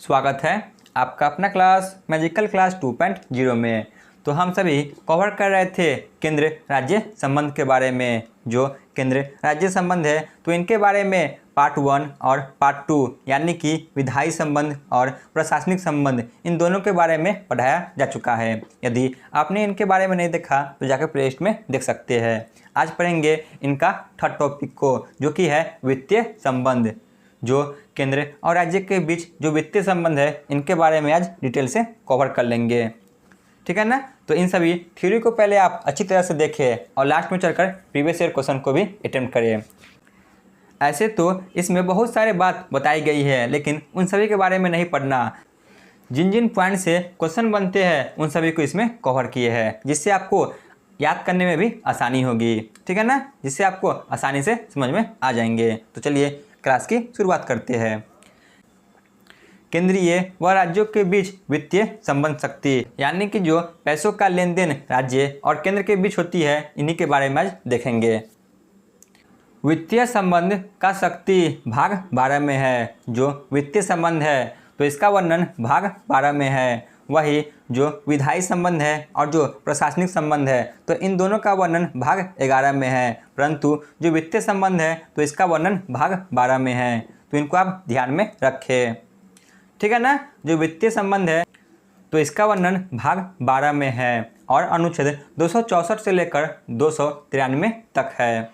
स्वागत है आपका अपना क्लास मैजिकल क्लास 2.0 में। तो हम सभी कवर कर रहे थे केंद्र राज्य संबंध के बारे में। जो केंद्र राज्य संबंध है तो इनके बारे में पार्ट 1 और पार्ट 2 यानी कि विधायी संबंध और प्रशासनिक संबंध, इन दोनों के बारे में पढ़ाया जा चुका है। यदि आपने इनके बारे में नहीं देखा तो जाकर प्ले लिस्ट में देख सकते हैं। आज पढ़ेंगे इनका थर्ड टॉपिक को, जो कि है वित्तीय संबंध। जो केंद्र और राज्य के बीच जो वित्तीय संबंध है इनके बारे में आज डिटेल से कवर कर लेंगे, ठीक है ना। तो इन सभी थ्योरी को पहले आप अच्छी तरह से देखें और लास्ट में चलकर प्रीवियस ईयर क्वेश्चन को भी अटेम्प्ट करें। ऐसे तो इसमें बहुत सारे बात बताई गई है, लेकिन उन सभी के बारे में नहीं पढ़ना। जिन जिन पॉइंट से क्वेश्चन बनते हैं उन सभी को इसमें कवर किए हैं, जिससे आपको याद करने में भी आसानी होगी, ठीक है ना, जिससे आपको आसानी से समझ में आ जाएंगे। तो चलिए क्लास की शुरुआत करते हैं। केंद्रीय व राज्यों के बीच वित्तीय संबंध शक्ति, यानी कि जो पैसों का लेन देन राज्य और केंद्र के बीच होती है, इन्हीं के बारे में आज देखेंगे। वित्तीय संबंध का शक्ति भाग 12 में है। जो वित्तीय संबंध है तो इसका वर्णन भाग 12 में है। वही जो विधायी संबंध है और जो प्रशासनिक संबंध है तो इन दोनों का वर्णन भाग 11 में है, परंतु जो वित्तीय संबंध है तो इसका वर्णन भाग 12 में है। तो इनको आप ध्यान में रखें, ठीक है ना। जो वित्तीय संबंध है तो इसका वर्णन भाग 12 में है और अनुच्छेद 264 से लेकर 293 तक है।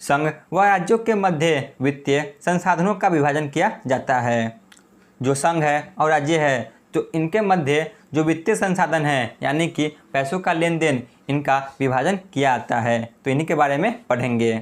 संघ व राज्यों के मध्य वित्तीय संसाधनों का विभाजन किया जाता है। जो संघ है और राज्य है तो इनके मध्य जो वित्तीय संसाधन है यानी कि पैसों का लेन देन, इनका विभाजन किया जाता है। तो इन्हीं के बारे में पढ़ेंगे।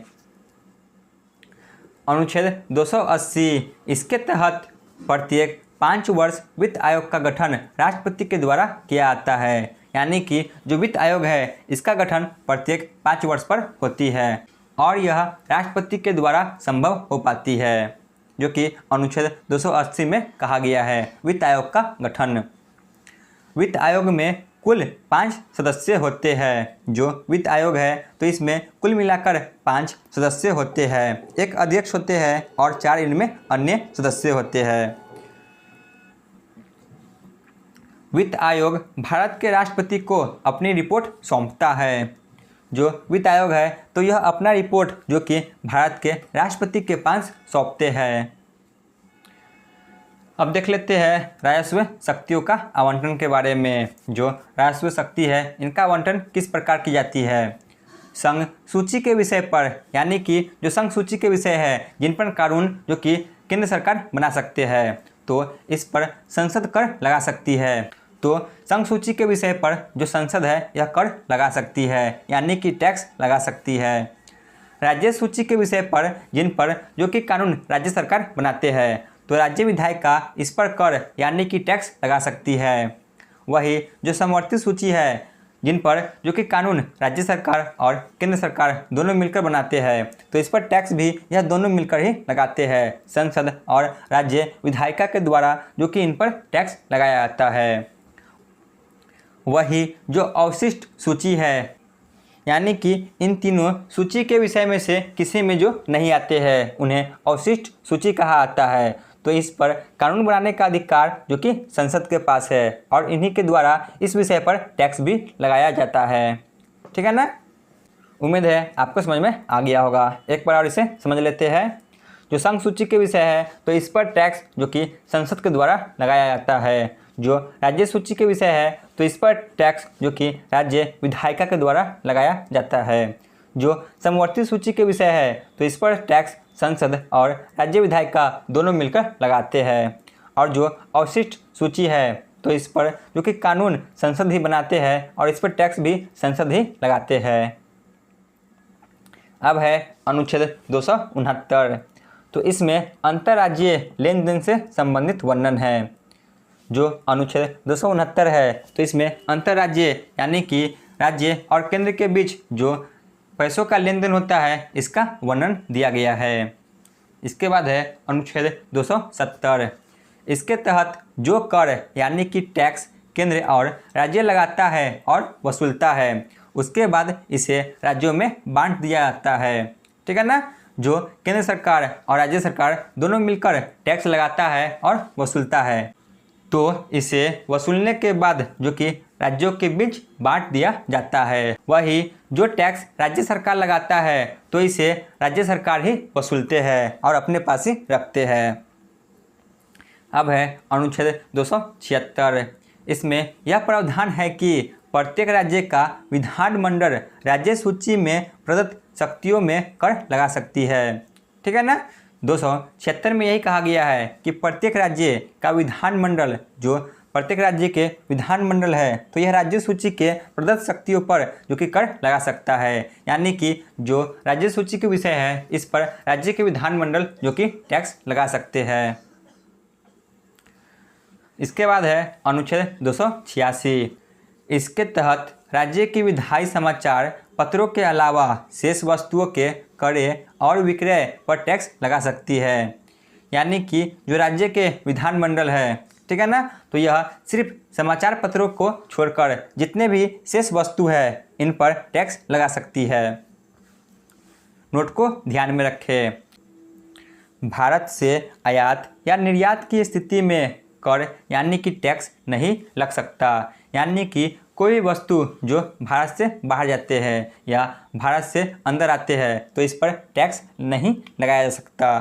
अनुच्छेद 280, इसके तहत प्रत्येक 5 वर्ष वित्त आयोग का गठन राष्ट्रपति के द्वारा किया जाता है। यानी कि जो वित्त आयोग है इसका गठन प्रत्येक 5 वर्ष पर होती है और यह राष्ट्रपति के द्वारा संभव हो पाती है, जो कि अनुच्छेद 280 में कहा गया है वित्त आयोग का गठन। वित्त आयोग में कुल 5 सदस्य होते हैं। जो वित्त आयोग है तो इसमें कुल मिलाकर 5 सदस्य होते हैं। एक अध्यक्ष होते हैं और 4 इनमें अन्य सदस्य होते हैं। वित्त आयोग भारत के राष्ट्रपति को अपनी रिपोर्ट सौंपता है। जो वित्त आयोग है तो यह अपना रिपोर्ट जो कि भारत के राष्ट्रपति के पास सौंपते हैं। अब देख लेते हैं राजस्व शक्तियों का आवंटन के बारे में। जो राजस्व शक्ति है इनका आवंटन किस प्रकार की जाती है। संघ सूची के विषय पर, यानी कि जो संघ सूची के विषय है जिन पर कानून जो कि केंद्र सरकार बना सकते हैं तो इस पर संसद कर लगा सकती है। तो संघ सूची के विषय पर जो संसद है यह कर लगा सकती है, यानी कि टैक्स लगा सकती है। राज्य सूची के विषय पर जिन पर जो कि कानून राज्य सरकार बनाते हैं तो राज्य विधायिका इस पर कर यानी कि टैक्स लगा सकती है। वही जो समवर्ती सूची है जिन पर जो कि कानून राज्य सरकार और केंद्र सरकार दोनों मिलकर बनाते हैं तो इस पर टैक्स भी यह दोनों मिलकर ही लगाते हैं। संसद और राज्य विधायिका के द्वारा जो कि इन पर टैक्स लगाया जाता है। वही जो अवशिष्ट सूची है, यानी कि इन तीनों सूची के विषय में से किसी में जो नहीं आते हैं उन्हें अवशिष्ट सूची कहा जाता है। तो इस पर कानून बनाने का अधिकार जो कि संसद के पास है और इन्हीं के द्वारा इस विषय पर टैक्स भी लगाया जाता है, ठीक है ना। उम्मीद है आपको समझ में आ गया होगा। एक बार और इसे समझ लेते हैं। जो संघ सूची के विषय है तो इस पर टैक्स जो कि संसद के द्वारा लगाया जाता है। जो राज्य सूची के विषय है तो इस पर टैक्स जो कि राज्य विधायिका के द्वारा लगाया जाता है। जो समवर्ती सूची के विषय है तो इस पर टैक्स संसद और राज्य विधायिका दोनों मिलकर लगाते हैं। और जो अवशिष्ट सूची है तो इस पर जो कि कानून संसद ही बनाते हैं और इस पर टैक्स भी संसद ही लगाते हैं। अब है अनुच्छेद 269, तो इसमें अंतर्राज्यीय लेन देन से संबंधित वर्णन है। जो अनुच्छेद 269 है तो इसमें अंतर्राज्यीय यानी कि राज्य और केंद्र के बीच जो पैसों का लेन देन होता है इसका वर्णन दिया गया है। इसके बाद है अनुच्छेद 270, इसके तहत जो कर यानी कि टैक्स केंद्र और राज्य लगाता है और वसूलता है उसके बाद इसे राज्यों में बांट दिया जाता है, ठीक है ना। जो केंद्र सरकार और राज्य सरकार दोनों मिलकर टैक्स लगाता है और वसूलता है। तो इसे वसूलने के बाद जो कि राज्यों के बीच बांट दिया जाता है। वही जो टैक्स राज्य सरकार लगाता है तो इसे राज्य सरकार ही वसूलते हैं और अपने पास ही रखते हैं। अब है अनुच्छेद 276। इसमें यह प्रावधान है कि प्रत्येक राज्य का विधानमंडल राज्य सूची में प्रदत्त शक्तियों में कर लगा सकती है। ठीक है ना। 276 में यही कहा गया है कि प्रत्येक राज्य का विधानमंडल, जो प्रत्येक राज्य के विधानमंडल है, तो यह राज्य सूची के प्रदत्त शक्तियों पर जो कि कर लगा सकता है। यानी कि जो राज्य सूची के विषय है इस पर राज्य के विधानमंडल जो कि टैक्स लगा सकते हैं। इसके बाद है अनुच्छेद 286। इसके तहत राज्य की विधायी समाचार पत्रों के अलावा शेष वस्तुओं के क्रय और विक्रय पर टैक्स लगा सकती है। यानी कि जो राज्य के विधानमंडल है, ठीक है ना, तो यह सिर्फ समाचार पत्रों को छोड़कर जितने भी शेष वस्तु है इन पर टैक्स लगा सकती है। नोट को ध्यान में रखें। भारत से आयात या निर्यात की स्थिति में कर यानी कि टैक्स नहीं लग सकता। यानी कि कोई वस्तु जो भारत से बाहर जाते हैं या भारत से अंदर आते हैं तो इस पर टैक्स नहीं लगाया जा सकता।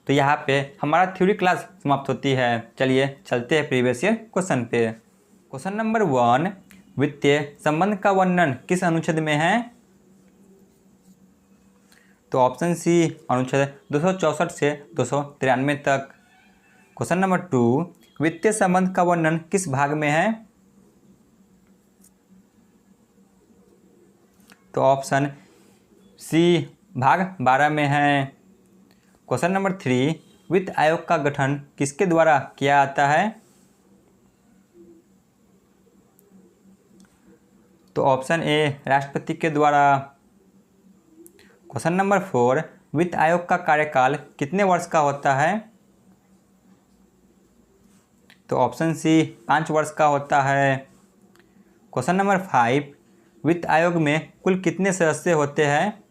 तो यहाँ पे हमारा थ्योरी क्लास समाप्त होती है। चलिए चलते हैं प्रीवियस ईयर क्वेश्चन पे। क्वेश्चन नंबर 1, वित्तीय संबंध का वर्णन किस अनुच्छेद में है? तो ऑप्शन सी अनुच्छेद 264 से 293 तक। क्वेश्चन नंबर 2, वित्तीय संबंध का वर्णन किस भाग में है? तो ऑप्शन सी भाग 12 में है। क्वेश्चन नंबर 3, वित्त आयोग का गठन किसके द्वारा किया जाता है? तो ऑप्शन ए राष्ट्रपति के द्वारा। क्वेश्चन नंबर 4, वित्त आयोग का कार्यकाल कितने वर्ष का होता है? तो ऑप्शन सी 5 वर्ष का होता है। क्वेश्चन नंबर 5, वित्त आयोग में कुल कितने सदस्य होते हैं?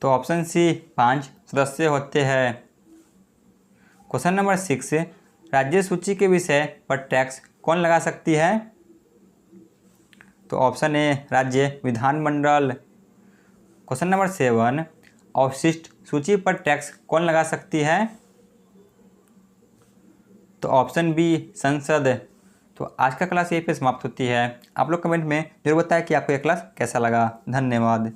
तो ऑप्शन सी 5 सदस्य होते हैं। क्वेश्चन नंबर 6, राज्य सूची के विषय पर टैक्स कौन लगा सकती है? तो ऑप्शन ए राज्य विधानमंडल। क्वेश्चन नंबर 7, अवशिष्ट सूची पर टैक्स कौन लगा सकती है? तो ऑप्शन बी संसद। तो आज का क्लास यहीं पे समाप्त होती है। आप लोग कमेंट में जरूर बताएं कि आपको यह क्लास कैसा लगा। धन्यवाद।